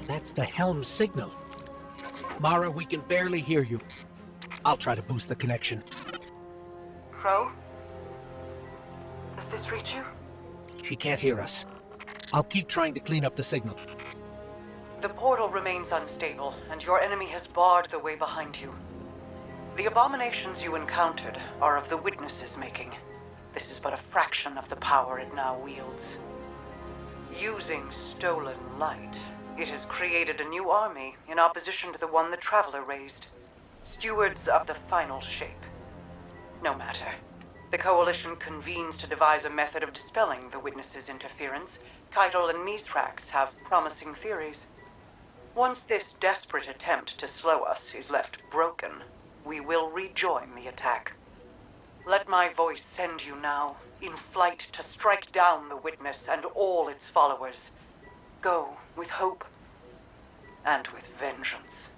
That's the helm signal. Mara, we can barely hear you. I'll try to boost the connection. Crow? Does this reach you? She can't hear us. I'll keep trying to clean up the signal. The portal remains unstable, and your enemy has barred the way behind you. The abominations you encountered are of the Witness's making. This is but a fraction of the power it now wields. Using stolen light, it has created a new army in opposition to the one the Traveler raised. Stewards of the final shape. No matter. The Coalition convenes to devise a method of dispelling the Witness's interference. Keitel and Mithrax have promising theories. Once this desperate attempt to slow us is left broken, we will rejoin the attack. Let my voice send you now, in flight to strike down the Witness and all its followers. Go with hope and with vengeance.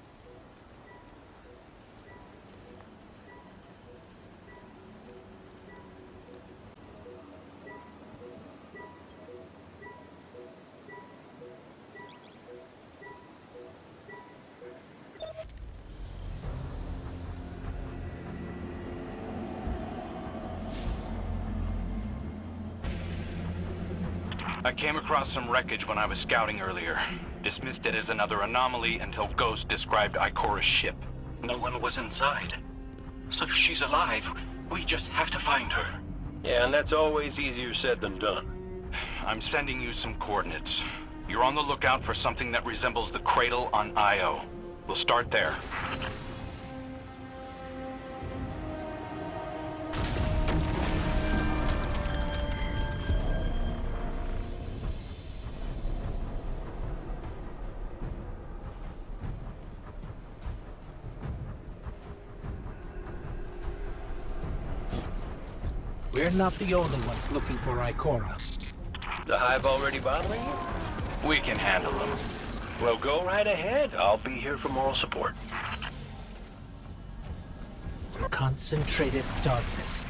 I came across some wreckage when I was scouting earlier. Dismissed it as another anomaly until Ghost described Ikora's ship. No one was inside. So she's alive. We just have to find her. Yeah, and that's always easier said than done. I'm sending you some coordinates. You're on the lookout for something that resembles the cradle on Io. We'll start there. We're not the only ones looking for Ikora. The Hive already bothering you? We can handle them. Well, go right ahead. I'll be here for moral support. Concentrated darkness.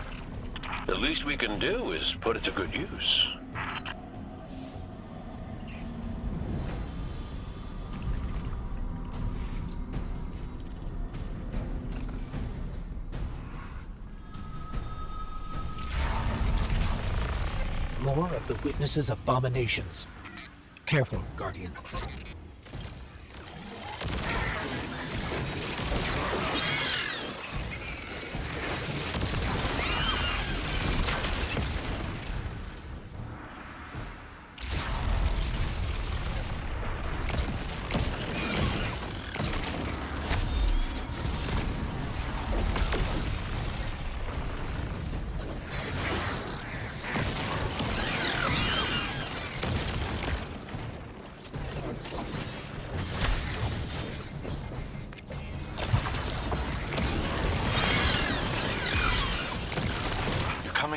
The least we can do is put it to good use. More of the Witness's abominations. Careful, Guardian.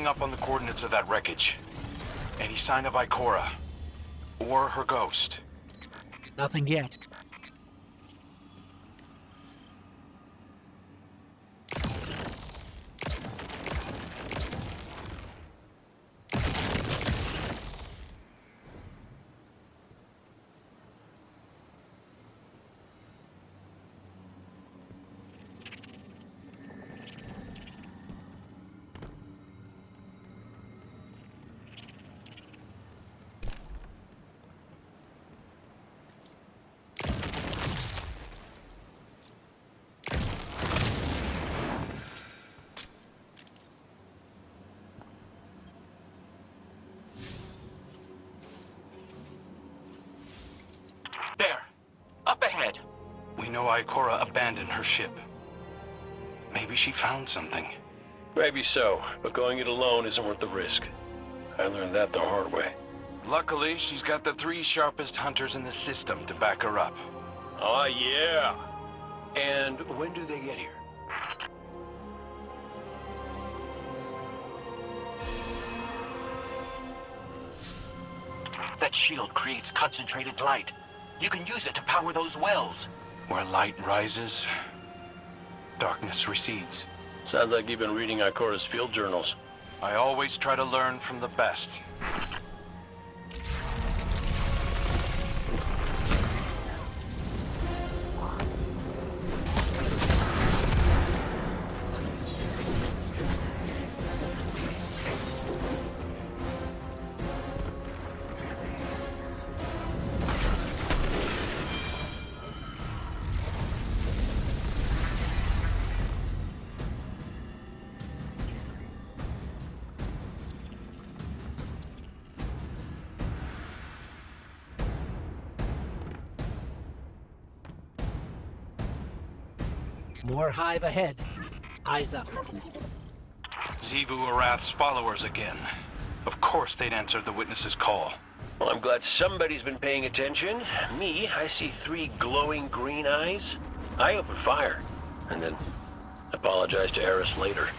Up on the coordinates of that wreckage. Any sign of Ikora? Or her ghost? Nothing yet. There! Up ahead! We know Ikora abandoned her ship. Maybe she found something. Maybe so, but going it alone isn't worth the risk. I learned that the hard way. Luckily, she's got the 3 sharpest hunters in the system to back her up. Oh, yeah! And when do they get here? That shield creates concentrated light. You can use it to power those wells. Where light rises, darkness recedes. Sounds like you've been reading Ikora's field journals. I always try to learn from the best. More hive ahead. Eyes up. Zebu Arath's followers again. Of course they'd answered the witness's call. Well, I'm glad somebody's been paying attention. Me, I see 3 glowing green eyes. I open fire, and then apologize to Eris later.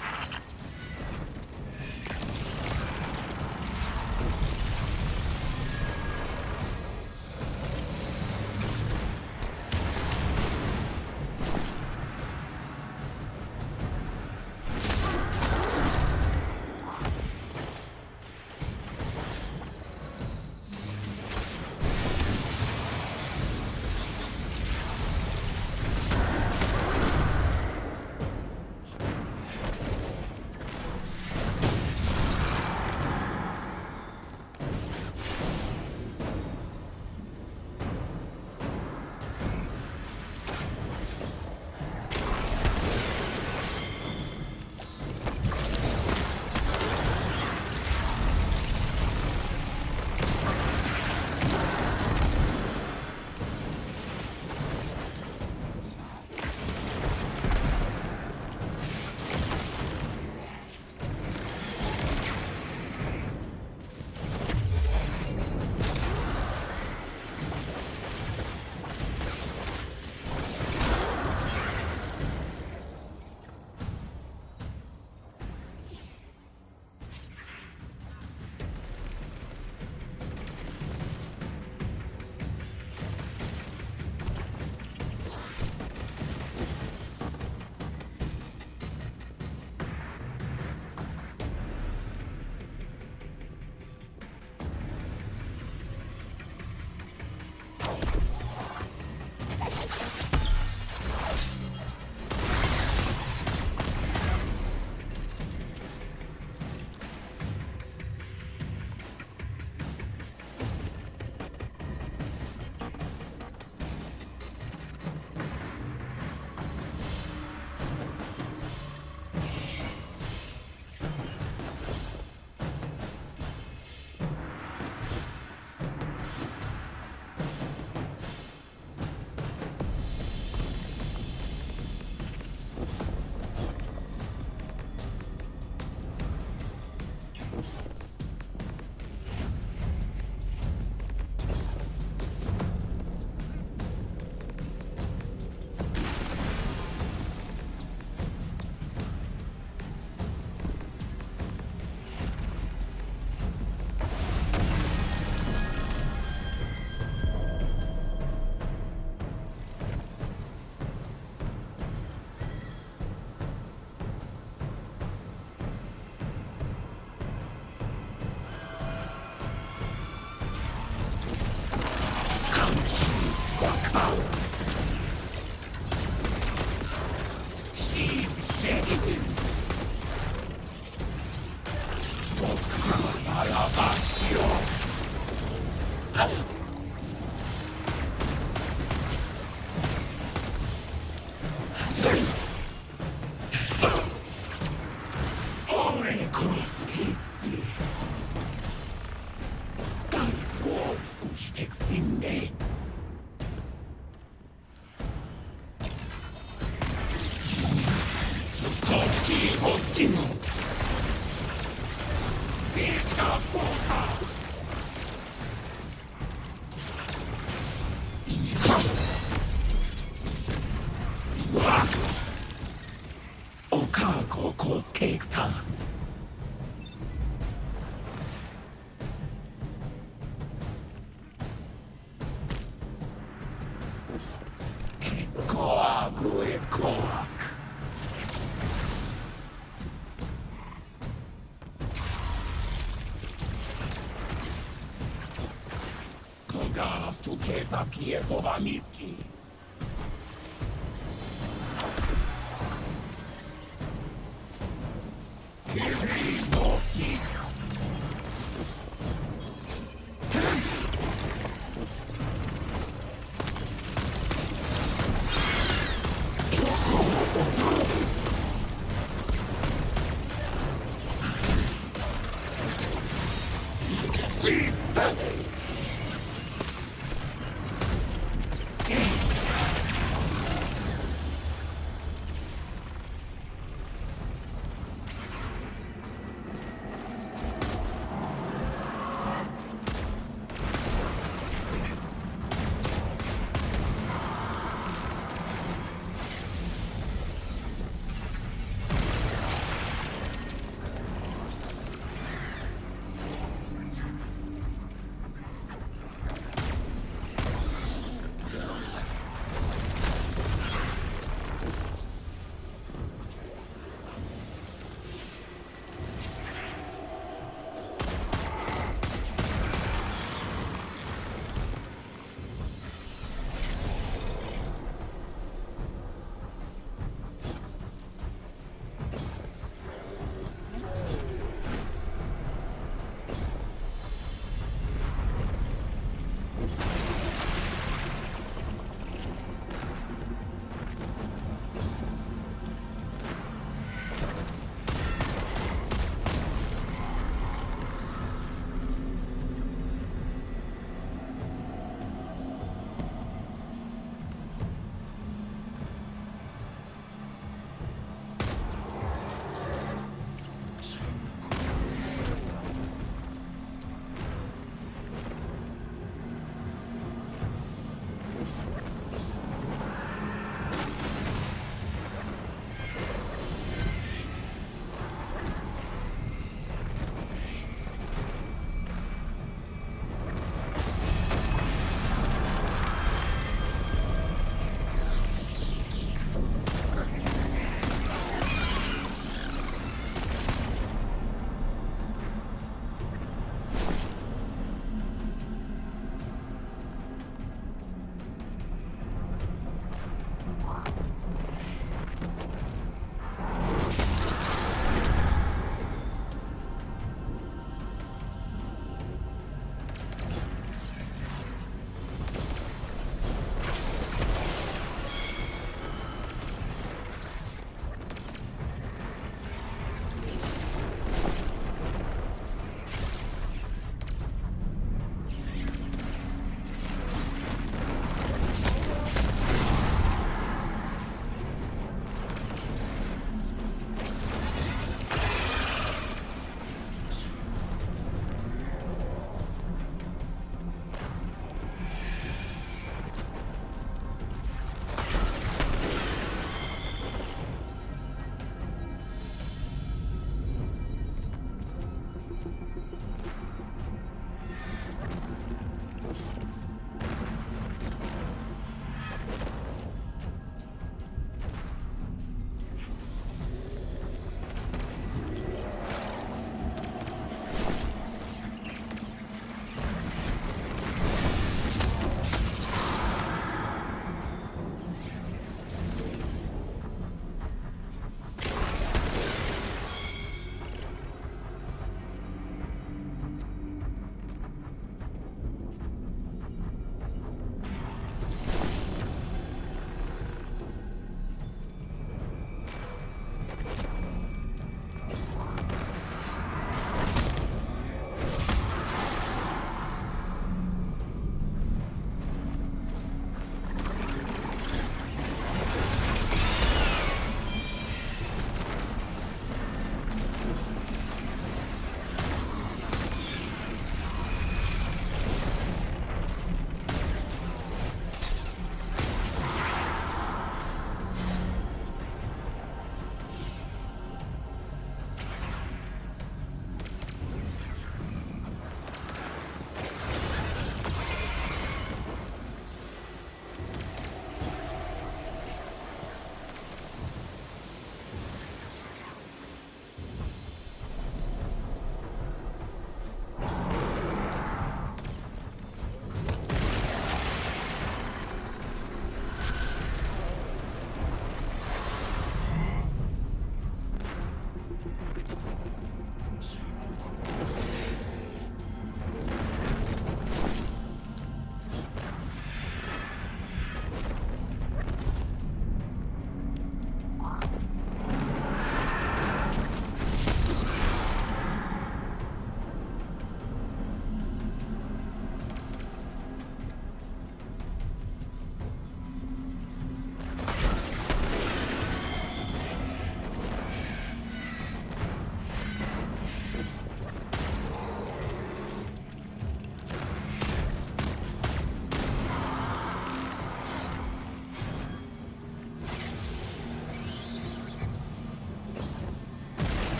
Gas to kesapie sowamitki.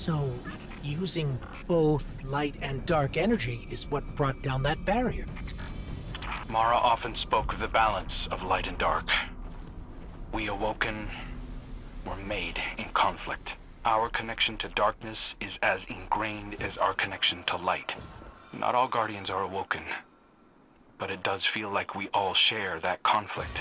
So, using both light and dark energy is what brought down that barrier. Mara often spoke of the balance of light and dark. We awoken were made in conflict. Our connection to darkness is as ingrained as our connection to light. Not all Guardians are awoken, but it does feel like we all share that conflict.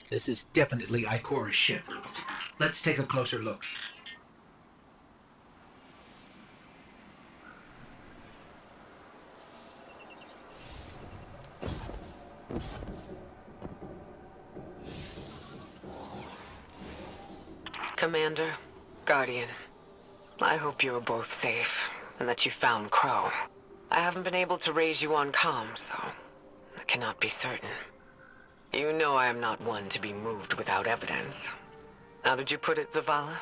This is definitely Ikora's ship. Let's take a closer look. Commander, Guardian, I hope you are both safe, and that you found Crow. I haven't been able to raise you on comm, so I cannot be certain. You know I am not one to be moved without evidence. How did you put it, Zavala?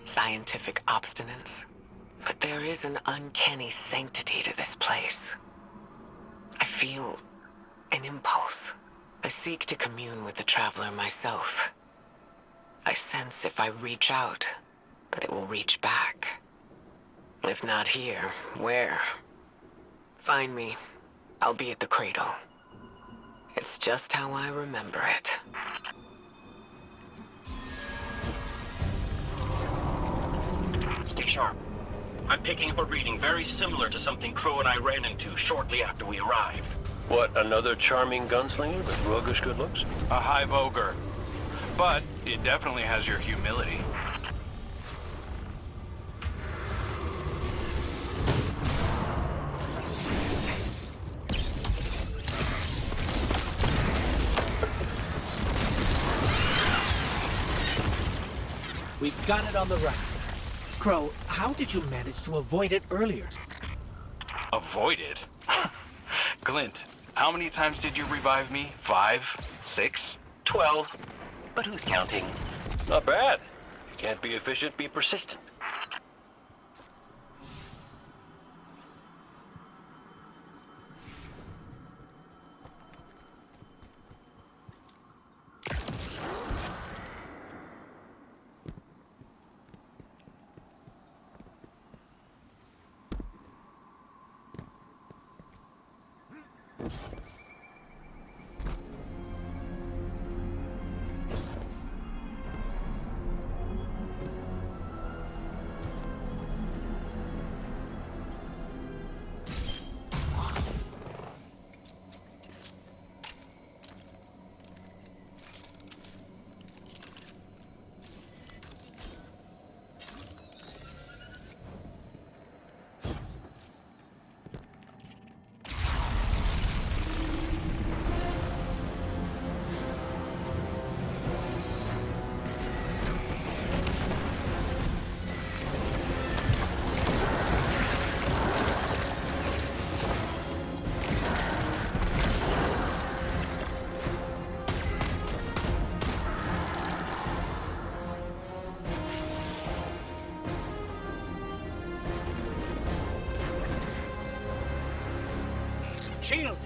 Scientific obstinance. But there is an uncanny sanctity to this place. I feel an impulse. I seek to commune with the Traveler myself. I sense if I reach out, that it will reach back. If not here, where? Find me. I'll be at the cradle. It's just how I remember it. Stay sharp. I'm picking up a reading very similar to something Crow and I ran into shortly after we arrived. What, another charming gunslinger with roguish good looks? A hive ogre. But it definitely has your humility. We've got it on the rack. Crow, how did you manage to avoid it earlier? Avoid it? Glint, how many times did you revive me? 5? 6? 12. But who's counting? Not bad. You can't be efficient, be persistent. Shield!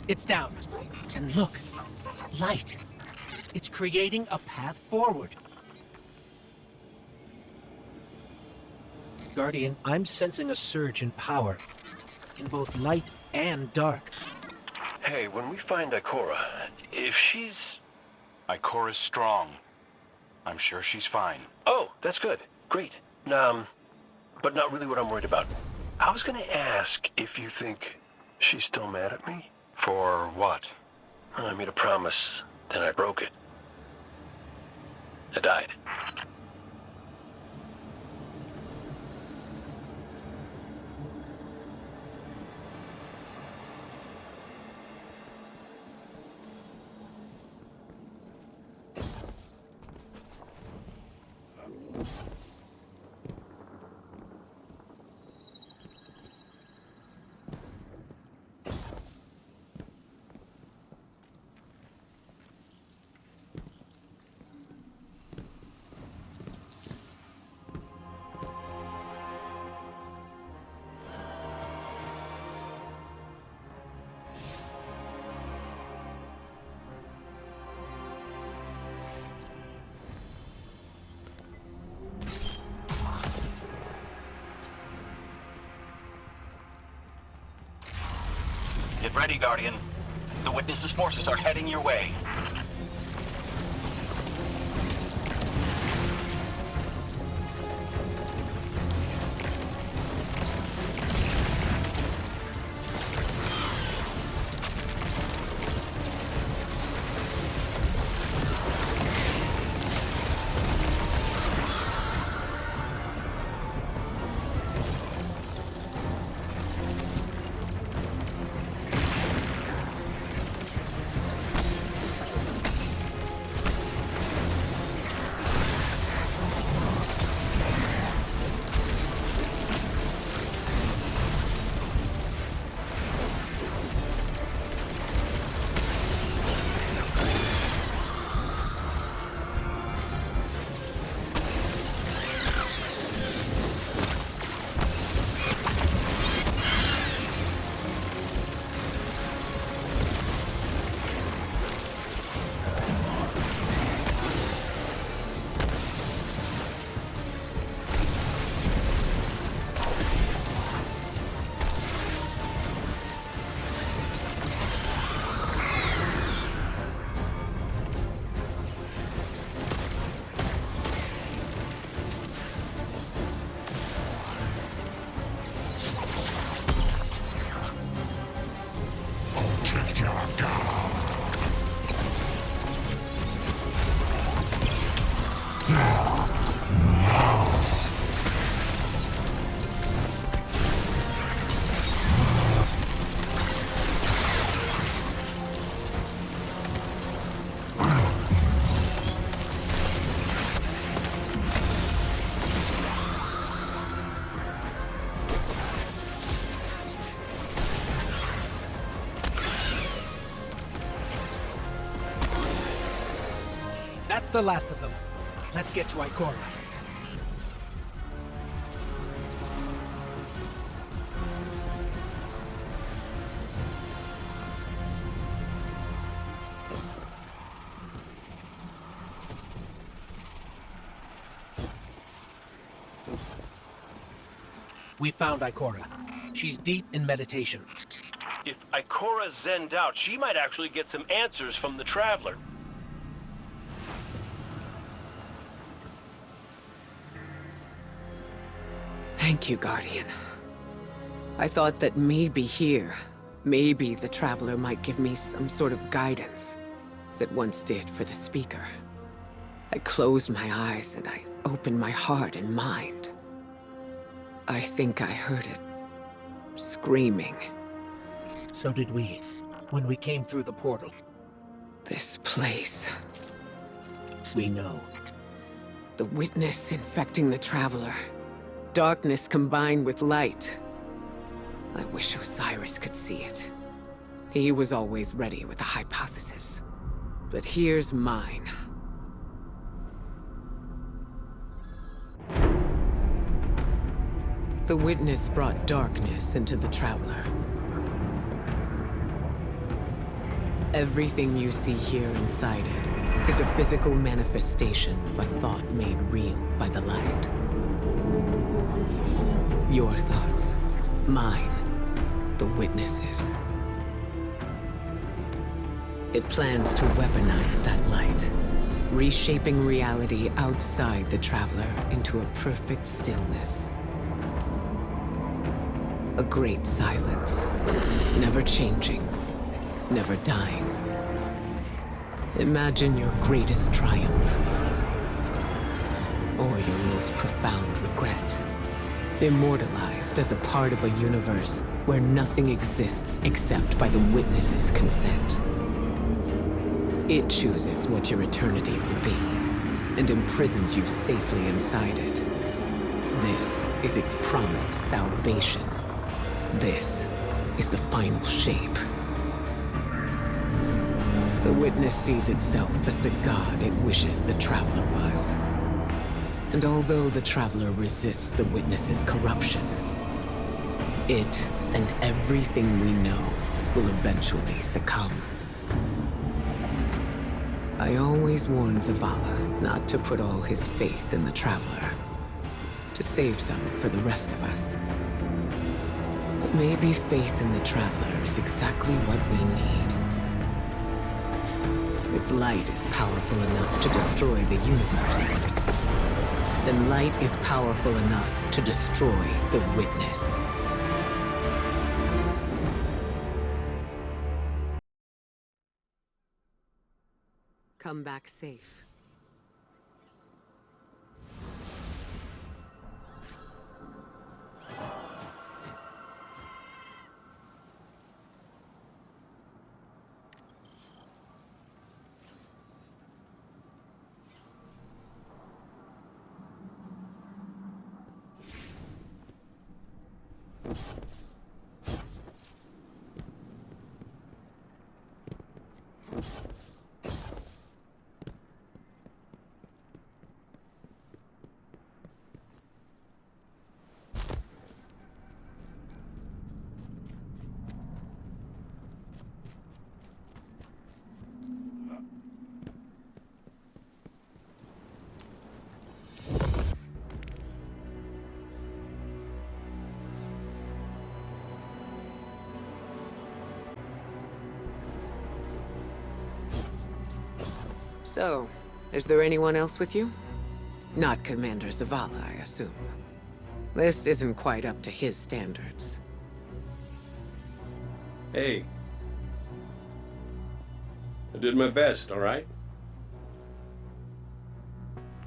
It's down. And look, light. It's creating a path forward. Guardian, I'm sensing a surge in power, in both light and dark. Hey, when we find Ikora, if she's... Ikora's strong. I'm sure she's fine. Oh, that's good. Great. But not really what I'm worried about. I was gonna ask if you think she's still mad at me? For what? I made a promise, then I broke it. I died. Get ready, Guardian. The Witness's forces are heading your way. That's the last of them. Let's get to Ikora. We found Ikora. She's deep in meditation. If Ikora zenned out, she might actually get some answers from the Traveler. Thank you, Guardian. I thought that maybe here, maybe the Traveler might give me some sort of guidance, as it once did for the Speaker. I closed my eyes and I opened my heart and mind. I think I heard it screaming. So did we, when we came through the portal. This place. We know. The Witness infecting the Traveler. Darkness combined with light. I wish Osiris could see it. He was always ready with a hypothesis. But here's mine. The Witness brought darkness into the Traveler. Everything you see here inside it is a physical manifestation of a thought made real by the light. Your thoughts, mine, the witnesses. It plans to weaponize that light, reshaping reality outside the Traveler into a perfect stillness. A great silence, never changing, never dying. Imagine your greatest triumph, or your most profound regret. Immortalized as a part of a universe where nothing exists except by the witness's consent. It chooses what your eternity will be, and imprisons you safely inside it. This is its promised salvation. This is the final shape. The Witness sees itself as the god it wishes the Traveler was. And although the Traveler resists the Witness's corruption, it and everything we know will eventually succumb. I always warn Zavala not to put all his faith in the Traveler, to save some for the rest of us. But maybe faith in the Traveler is exactly what we need. If light is powerful enough to destroy the universe, then light is powerful enough to destroy the Witness. Come back safe. So, is there anyone else with you? Not Commander Zavala, I assume. This isn't quite up to his standards. Hey. I did my best, all right?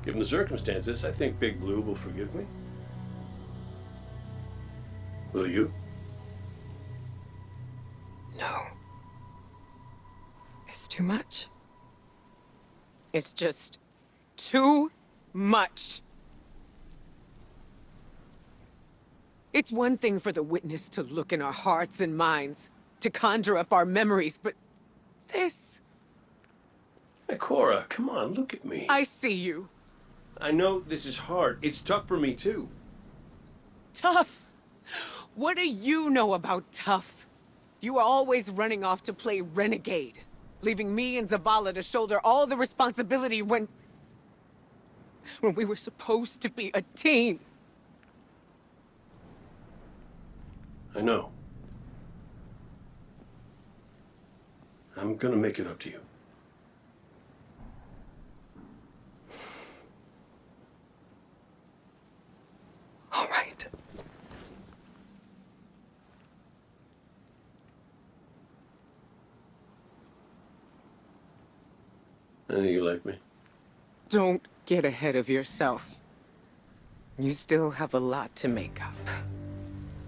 Given the circumstances, I think Big Blue will forgive me. Will you? No. It's too much. It's just too much. It's one thing for the Witness to look in our hearts and minds, to conjure up our memories, but this... Hey, Cora, come on, look at me. I see you. I know this is hard. It's tough for me, too. Tough? What do you know about tough? You are always running off to play renegade, leaving me and Zavala to shoulder all the responsibility when we were supposed to be a team. I know. I'm gonna make it up to you. All right. I know you like me. Don't get ahead of yourself. You still have a lot to make up.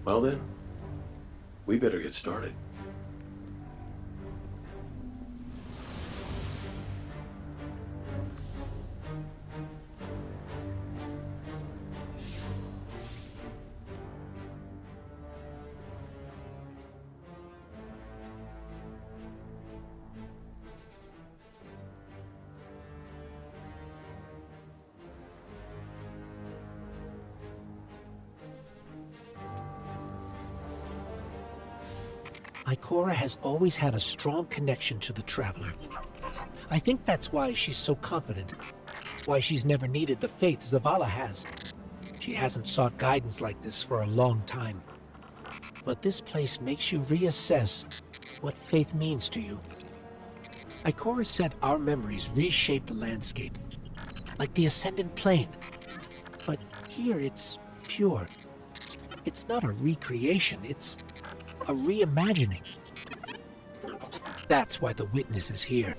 Well then, we better get started. Ikora has always had a strong connection to the Traveler. I think that's why she's so confident. Why she's never needed the faith Zavala has. She hasn't sought guidance like this for a long time. But this place makes you reassess what faith means to you. Ikora said our memories reshape the landscape, like the Ascendant Plane. But here it's pure. It's not a recreation, it's a reimagining. That's why the Witness is here.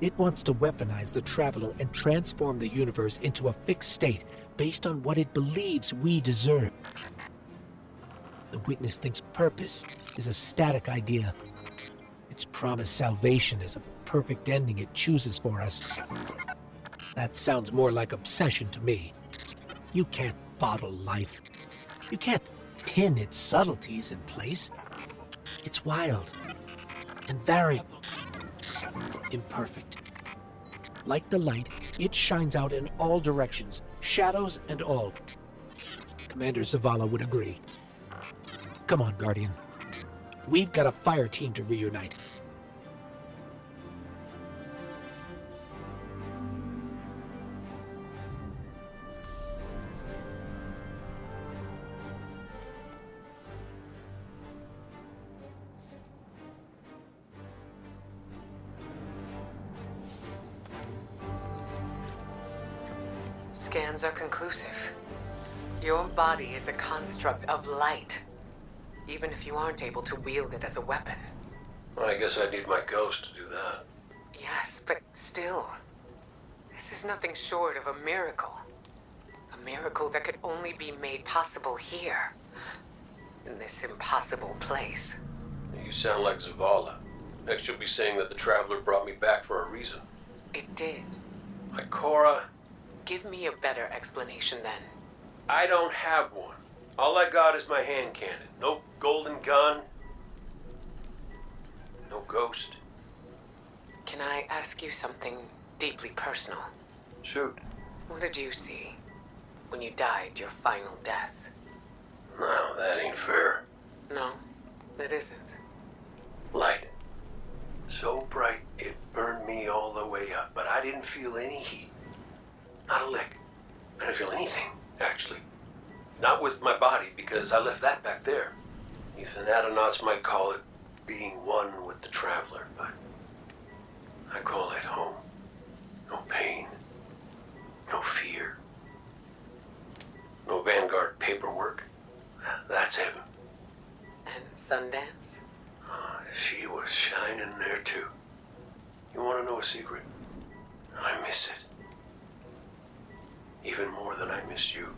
It wants to weaponize the Traveler and transform the universe into a fixed state based on what it believes we deserve. The Witness thinks purpose is a static idea. Its promised salvation is a perfect ending it chooses for us. That sounds more like obsession to me. You can't bottle life. You can't pin its subtleties in place. It's wild and variable, imperfect. Like the light, it shines out in all directions, shadows and all. Commander Zavala would agree. Come on, Guardian. We've got a fire team to reunite. Scans are conclusive. Your body is a construct of light, even if you aren't able to wield it as a weapon. Well, I guess I need my ghost to do that. Yes, but still, this is nothing short of a miracle. A miracle that could only be made possible here, in this impossible place. You sound like Zavala. Next you'll be saying that the Traveler brought me back for a reason. It did. Ikora, Give me a better explanation then. I don't have one. All I got is my hand cannon. No golden gun. No ghost. Can I ask you something deeply personal? Shoot. What did you see when you died your final death? No, that ain't fair. No, that isn't. Light. So bright it burned me all the way up, but I didn't feel any heat. Not a lick. I didn't feel anything, actually. Not with my body, because I left that back there. You Thanatonauts might call it being one with the Traveler, but I call it home. No pain. No fear. No Vanguard paperwork. That's heaven. And Sundance? Oh, she was shining there too. You want to know a secret? I miss it. Even more than I miss you.